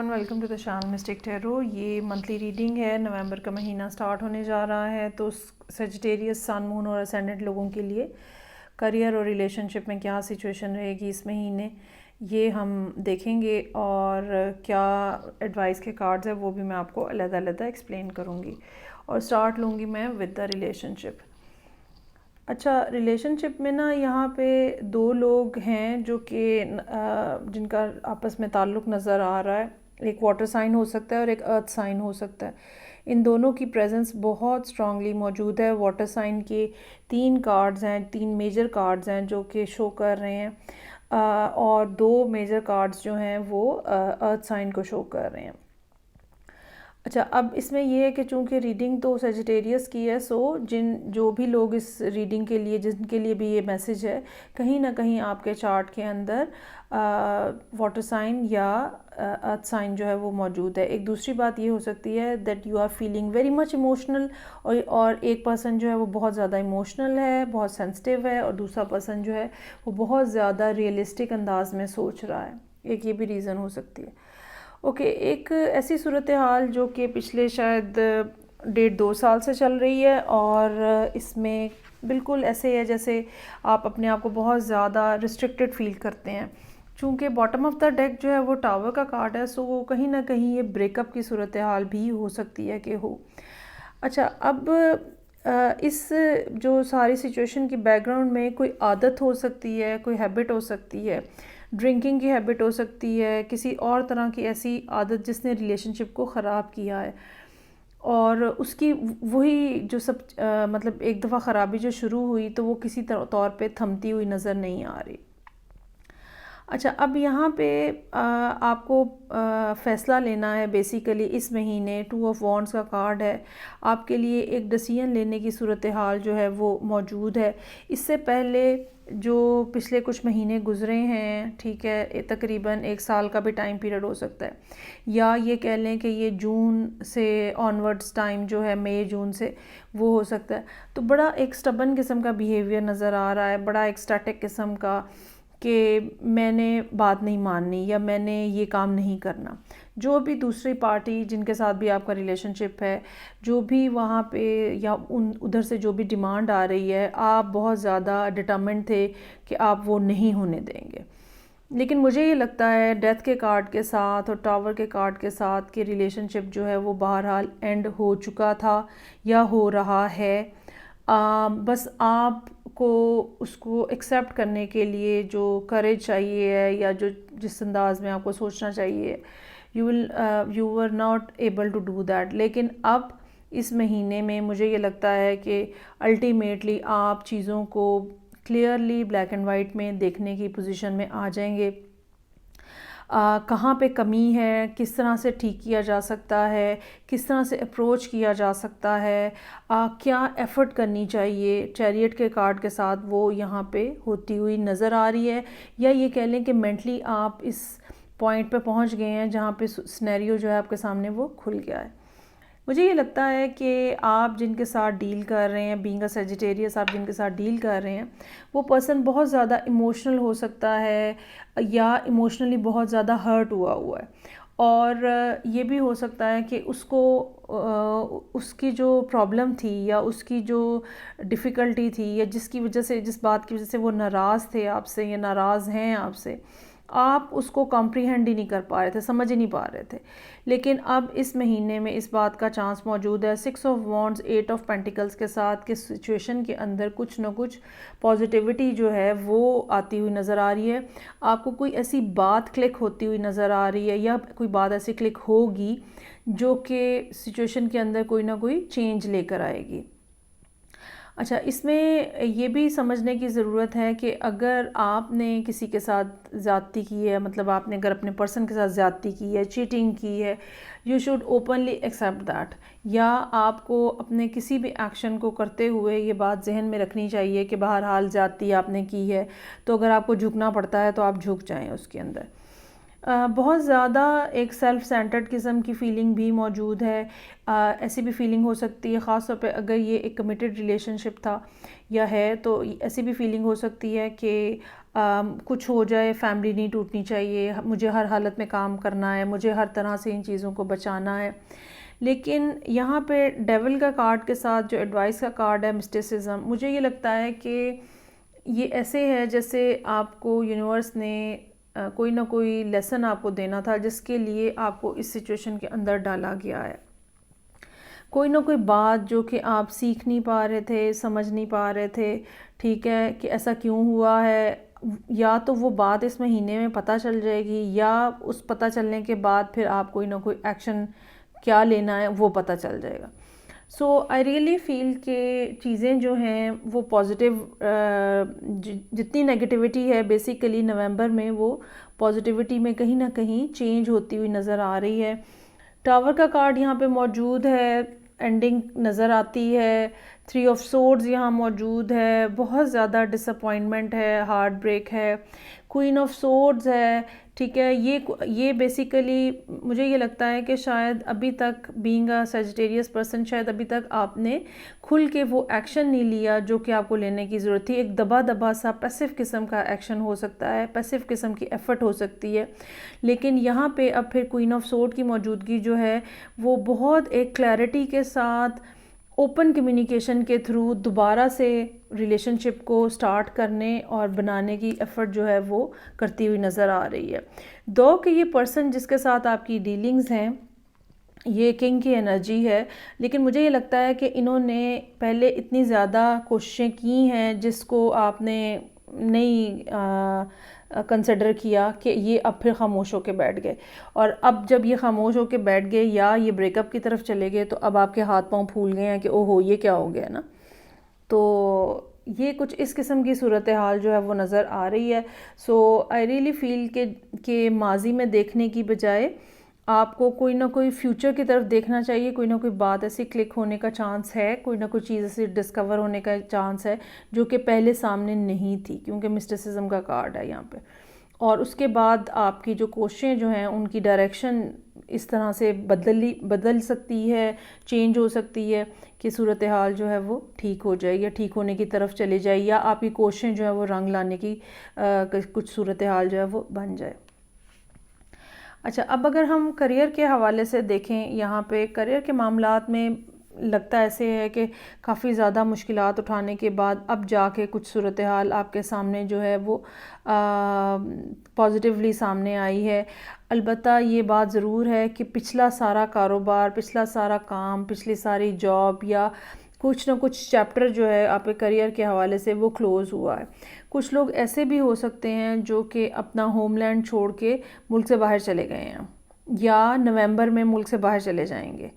Everyone, welcome to the channel mystic tarot. ये monthly reading है। नवंबर का महीना स्टार्ट होने जा रहा है, तो सजिटेरियस, सन, मून और असेंडेंट लोगों के लिए करियर और रिलेशनशिप में क्या सिचुएशन रहेगी इस महीने, ये हम देखेंगे। और क्या एडवाइस के कार्ड्स है वो भी मैं आपको अलग-अलग एक्सप्लेन करूँगी। और स्टार्ट लूँगी मैं विद द रिलेशनशिप। अच्छा, रिलेशनशिप में ना यहाँ पे दो लोग हैं जो कि जिनका आपस में ताल्लुक़ नज़र आ रहा है। एक वाटर साइन हो सकता है और एक अर्थ साइन हो सकता है। इन दोनों की प्रेजेंस बहुत स्ट्रांगली मौजूद है। वाटर साइन के 3 कार्ड्स हैं, 3 मेजर कार्ड्स हैं जो कि शो कर रहे हैं, और 2 मेजर कार्ड्स जो हैं वो अर्थ साइन को शो कर रहे हैं। अच्छा, अब इसमें ये है कि चूँकि रीडिंग तो सजिटेरियस की है, सो जो भी लोग इस रीडिंग के लिए, जिनके लिए भी ये मैसेज है, कहीं ना कहीं आपके चार्ट के अंदर वाटर साइन या अर्थ साइन जो है वो मौजूद है। एक दूसरी बात ये हो सकती है that you are feeling very much emotional, और एक पर्सन जो है वो बहुत ज़्यादा इमोशनल है, बहुत सेंसिटिव है, और दूसरा पर्सन जो है वो बहुत ज़्यादा रियलिस्टिक अंदाज में सोच रहा है। एक ये भी रीज़न हो सकती है। ओके, एक ऐसी सूरत हाल जो कि पिछले शायद 1.5-2 साल से चल रही है, और इसमें बिल्कुल ऐसे है जैसे आप अपने आप को बहुत ज़्यादा रिस्ट्रिक्टेड फील करते हैं। चूँकि बॉटम ऑफ द डेक जो है वो टावर का कार्ड है, सो वो कहीं ना कहीं ये ब्रेकअप की सूरत हाल भी हो सकती है कि हो। अच्छा, अब इस जो सारी सिचुएशन की बैकग्राउंड में कोई आदत हो सकती है, कोई हैबिट हो सकती है, ड्रिंकिंग की हैबिट हो सकती है, किसी और तरह की ऐसी आदत जिसने रिलेशनशिप को ख़राब किया है, और उसकी वही जो सब मतलब एक दफ़ा ख़राबी जो शुरू हुई तो वो किसी तौर पे थमती हुई नज़र नहीं आ रही। अच्छा, अब यहाँ पे आपको फ़ैसला लेना है बेसिकली इस महीने। 2 ऑफ वॉन्ड्स का कार्ड है। आपके लिए एक डिसीजन लेने की सूरत हाल जो है वो मौजूद है। इससे पहले जो पिछले कुछ महीने गुज़रे हैं, ठीक है, तकरीबन 1 साल का भी टाइम पीरियड हो सकता है, या ये कह लें कि ये जून से ऑनवर्ड्स टाइम जो है, मई जून से, वो हो सकता है। तो बड़ा एक स्टबन किस्म का बिहेवियर नज़र आ रहा है, बड़ा एक स्टैटिक किस्म का, कि मैंने बात नहीं माननी या मैंने ये काम नहीं करना। जो भी दूसरी पार्टी जिनके साथ भी आपका रिलेशनशिप है, जो भी वहाँ पे या उधर से जो भी डिमांड आ रही है, आप बहुत ज़्यादा डिटरमिन्ड थे कि आप वो नहीं होने देंगे। लेकिन मुझे ये लगता है डेथ के कार्ड के साथ और टावर के कार्ड के साथ कि रिलेशनशिप जो है वो बहरहाल एंड हो चुका था या हो रहा है। बस आपको उसको एक्सेप्ट करने के लिए जो करेज चाहिए है, या जो जिस अंदाज में आपको सोचना चाहिए, you were not able to do that. लेकिन अब इस महीने में मुझे ये लगता है कि अल्टीमेटली आप चीज़ों को क्लियरली ब्लैक एंड वाइट में देखने की पोजीशन में आ जाएंगे। कहाँ पे कमी है, किस तरह से ठीक किया जा सकता है, किस तरह से अप्रोच किया जा सकता है, क्या एफ़र्ट करनी चाहिए। चैरियट के कार्ड के साथ वो यहाँ पे होती हुई नज़र आ रही है, या ये कह लें कि मेंटली आप इस पॉइंट पे पहुँच गए हैं जहाँ पे सिनेरियो जो है आपके सामने वो खुल गया है। मुझे ये लगता है कि आप जिनके साथ डील कर रहे हैं, बीइंग अ सजिटेरियस, आप जिनके साथ डील कर रहे हैं, वो पर्सन बहुत ज़्यादा इमोशनल हो सकता है, या इमोशनली बहुत ज़्यादा हर्ट हुआ है। और ये भी हो सकता है कि उसको उसकी जो प्रॉब्लम थी, या उसकी जो डिफ़िकल्टी थी, या जिसकी वजह से, जिस बात की वजह से वो नाराज़ थे आपसे या नाराज़ हैं आपसे, आप उसको कॉम्प्रीहेंड ही नहीं कर पा रहे थे, समझ ही नहीं पा रहे थे। लेकिन अब इस महीने में इस बात का चांस मौजूद है, 6 ऑफ वॉन्ड्स, 8 ऑफ पेंटिकल्स के साथ, कि सिचुएशन के अंदर कुछ ना कुछ पॉजिटिविटी जो है वो आती हुई नज़र आ रही है। आपको कोई ऐसी बात क्लिक होती हुई नज़र आ रही है, या कोई बात ऐसी क्लिक होगी जो कि सिचुएशन के अंदर कोई ना कोई चेंज लेकर आएगी। अच्छा, इसमें ये भी समझने की ज़रूरत है कि अगर आपने किसी के साथ ज़्यादती की है, मतलब आपने अगर अपने पर्सन के साथ ज़्यादती की है, चीटिंग की है, you should openly accept that. या आपको अपने किसी भी एक्शन को करते हुए ये बात जहन में रखनी चाहिए कि बहरहाल ज़्यादती आपने की है, तो अगर आपको झुकना पड़ता है तो आप झुक जाएं उसके अंदर। बहुत ज़्यादा एक सेल्फ सेंटर्ड किस्म की फ़ीलिंग भी मौजूद है। ऐसी भी फ़ीलिंग हो सकती है, ख़ास तौर पे अगर ये एक कमिटेड रिलेशनशिप था या है, तो ऐसी भी फ़ीलिंग हो सकती है कि कुछ हो जाए, फैमिली नहीं टूटनी चाहिए, मुझे हर हालत में काम करना है, मुझे हर तरह से इन चीज़ों को बचाना है। लेकिन यहाँ पे डेविल का कार्ड के साथ जो एडवाइस का कार्ड है, मिस्टिसिज्म, मुझे ये लगता है कि ये ऐसे है जैसे आपको यूनिवर्स ने कोई ना कोई लेसन आपको देना था, जिसके लिए आपको इस सिचुएशन के अंदर डाला गया है। कोई ना कोई बात जो कि आप सीख नहीं पा रहे थे, समझ नहीं पा रहे थे, ठीक है, कि ऐसा क्यों हुआ है, या तो वो बात इस महीने में पता चल जाएगी, या उस पता चलने के बाद फिर आप कोई ना कोई एक्शन क्या लेना है वो पता चल जाएगा। सो आई रियली फील कि चीज़ें जो हैं वो पॉजिटिव, जितनी नेगेटिविटी है बेसिकली नवंबर में, वो पॉजिटिविटी में कहीं ना कहीं चेंज होती हुई नज़र आ रही है। टावर का कार्ड यहाँ पे मौजूद है, एंडिंग नज़र आती है। 3 ऑफ सोर्ड्स यहाँ मौजूद है, बहुत ज़्यादा डिसअपॉइंटमेंट है, हार्ट ब्रेक है। क्वीन ऑफ सोर्ड्स है, ठीक है। ये बेसिकली मुझे ये लगता है कि शायद अभी तक बीइंग अ सजिटेरियस पर्सन, शायद अभी तक आपने खुल के वो एक्शन नहीं लिया जो कि आपको लेने की ज़रूरत थी। एक दबा दबा सा पैसिव किस्म का एक्शन हो सकता है, पैसिव किस्म की एफ़र्ट हो सकती है। लेकिन यहाँ पे अब फिर क्वीन ऑफ सोर्ड की मौजूदगी जो है वो बहुत एक क्लैरिटी के साथ, ओपन कम्युनिकेशन के थ्रू दोबारा से रिलेशनशिप को स्टार्ट करने और बनाने की एफ़र्ट जो है वो करती हुई नज़र आ रही है। दो कि ये पर्सन जिसके साथ आपकी डीलिंग्स हैं, ये किंग की एनर्जी है, लेकिन मुझे ये लगता है कि इन्होंने पहले इतनी ज़्यादा कोशिशें की हैं जिसको आपने नहीं कंसिडर किया, कि ये अब फिर ख़ामोश होकर बैठ गए। और अब जब ये ख़ामोश होकर बैठ गए या ये ब्रेकअप की तरफ चले गए, तो अब आपके हाथ पांव फूल गए हैं कि ओहो ये क्या हो गया ना। तो ये कुछ इस किस्म की सूरत हाल जो है वो नज़र आ रही है। सो आई रियली फील कि माजी में देखने की बजाय आपको कोई ना कोई फ्यूचर की तरफ देखना चाहिए। कोई ना कोई बात ऐसी क्लिक होने का चांस है, कोई ना कोई चीज़ ऐसी डिस्कवर होने का चांस है जो कि पहले सामने नहीं थी, क्योंकि मिस्टिसिज्म का कार्ड है यहाँ पे। और उसके बाद आपकी जो कोशिशें जो हैं उनकी डायरेक्शन इस तरह से बदल सकती है, चेंज हो सकती है कि सूरत हाल जो है वो ठीक हो जाए या ठीक होने की तरफ चले जाए, या आपकी कोशिशें जो है वो रंग लाने की कुछ सूरत हाल जो है वो बन जाए। अच्छा, अब अगर हम करियर के हवाले से देखें, यहाँ पे करियर के मामलात में लगता ऐसे है कि काफ़ी ज़्यादा मुश्किलात उठाने के बाद अब जाके कुछ सूरत हाल आपके सामने जो है वो पॉजिटिवली सामने आई है। अलबत्ता ये बात ज़रूर है कि पिछला सारा कारोबार, पिछला सारा काम, पिछली सारी जॉब या कुछ ना कुछ चैप्टर जो है आपके करियर के हवाले से वो क्लोज़ हुआ है। कुछ लोग ऐसे भी हो सकते हैं जो कि अपना होमलैंड छोड़ के मुल्क से बाहर चले गए हैं, या नवंबर में मुल्क से बाहर चले जाएंगे।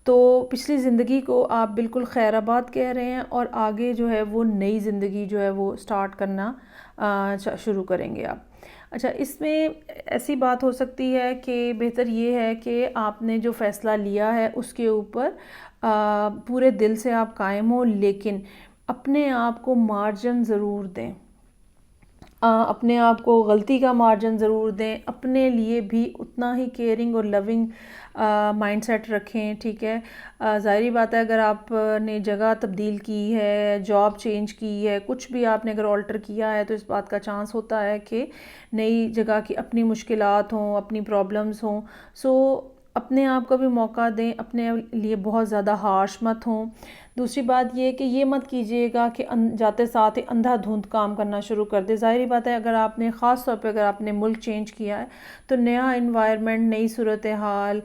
तो पिछली ज़िंदगी को आप बिल्कुल खैराबाद कह रहे हैं, और आगे जो है वो नई ज़िंदगी जो है वो स्टार्ट करना शुरू करेंगे आप। अच्छा, इसमें ऐसी बात हो सकती है कि बेहतर ये है कि आपने जो फ़ैसला लिया है उसके ऊपर पूरे दिल से आप कायम हो, लेकिन अपने आप को मार्जिन ज़रूर दें। अपने आप को गलती का मार्जिन ज़रूर दें, अपने लिए भी उतना ही केयरिंग और लविंग माइंडसेट रखें, ठीक है। ज़ाहिरी बात है, अगर आपने जगह तब्दील की है, जॉब चेंज की है, कुछ भी आपने अगर ऑल्टर किया है, तो इस बात का चांस होता है कि नई जगह की अपनी मुश्किलात हों, अपनी प्रॉब्लम्स हों। सो अपने आप को भी मौका दें, अपने लिए बहुत ज़्यादा हार्श मत हों। दूसरी बात ये कि ये मत कीजिएगा कि जाते साथ ही अंधाधुंध काम करना शुरू कर दे। ज़ाहिर बात है, अगर आपने ख़ास तौर पे अगर आपने मुल्क चेंज किया है, तो नया एनवायरनमेंट, नई सूरत हाल,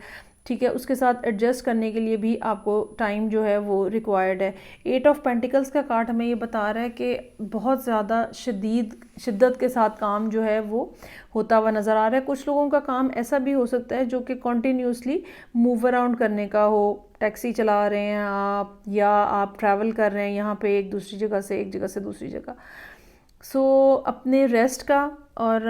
ठीक है, उसके साथ एडजस्ट करने के लिए भी आपको टाइम जो है वो रिक्वायर्ड है। 8 ऑफ पेंटिकल्स का कार्ड हमें ये बता रहा है कि बहुत ज़्यादा शिद्दत के साथ काम जो है वो होता हुआ नज़र आ रहा है। कुछ लोगों का काम ऐसा भी हो सकता है जो कि कॉन्टीन्यूसली मूव अराउंड करने का हो, टैक्सी चला रहे हैं आप, या आप ट्रैवल कर रहे हैं यहाँ पे एक जगह से दूसरी जगह। सो अपने रेस्ट का और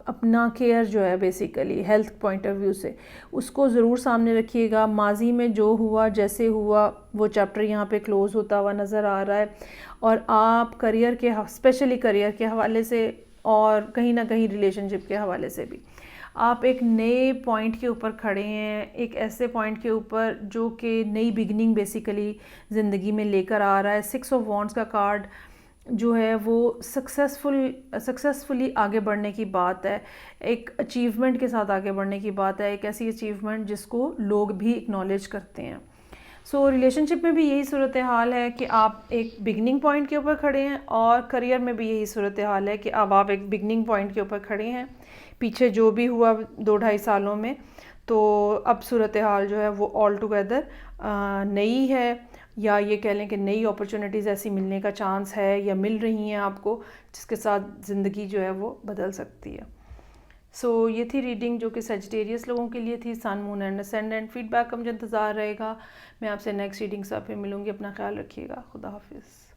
अपना केयर जो है basically health point of view से, उसको ज़रूर सामने रखिएगा। माजी में जो हुआ, जैसे हुआ, वो चैप्टर यहाँ पे क्लोज़ होता हुआ नज़र आ रहा है। और आप स्पेशली करियर के हवाले से और कहीं ना कहीं रिलेशनशिप के हवाले से भी आप एक नए पॉइंट के ऊपर खड़े हैं, एक ऐसे पॉइंट के ऊपर जो कि नई बिगनिंग बेसिकली ज़िंदगी में लेकर आ रहा है। 6 ऑफ वॉन्ड्स का कार्ड जो है वो सक्सेसफुली आगे बढ़ने की बात है, एक अचीवमेंट के साथ आगे बढ़ने की बात है, एक ऐसी अचीवमेंट जिसको लोग भी एक्नॉलेज करते हैं। सो रिलेशनशिप में भी यही सूरत हाल है कि आप एक बिगनिंग पॉइंट के ऊपर खड़े हैं, और करियर में भी यही सूरत हाल है कि अब आप एक बिगनिंग पॉइंट के ऊपर खड़े हैं। पीछे जो भी हुआ 2-2.5 सालों में, तो अब सूरत हाल जो है वो ऑल टुगेदर नई है, या ये कह लें कि नई अपॉर्चुनिटीज़ ऐसी मिलने का चांस है या मिल रही हैं आपको, जिसके साथ ज़िंदगी जो है वो बदल सकती है। सो ये थी रीडिंग जो कि सजिटेरियस लोगों के लिए थी, sun moon and ascendant. Feedback का मुझे इंतज़ार रहेगा। मैं आपसे नेक्स्ट रीडिंग से फिर मिलूँगी। अपना ख्याल रखिएगा। खुदा हाफिज़।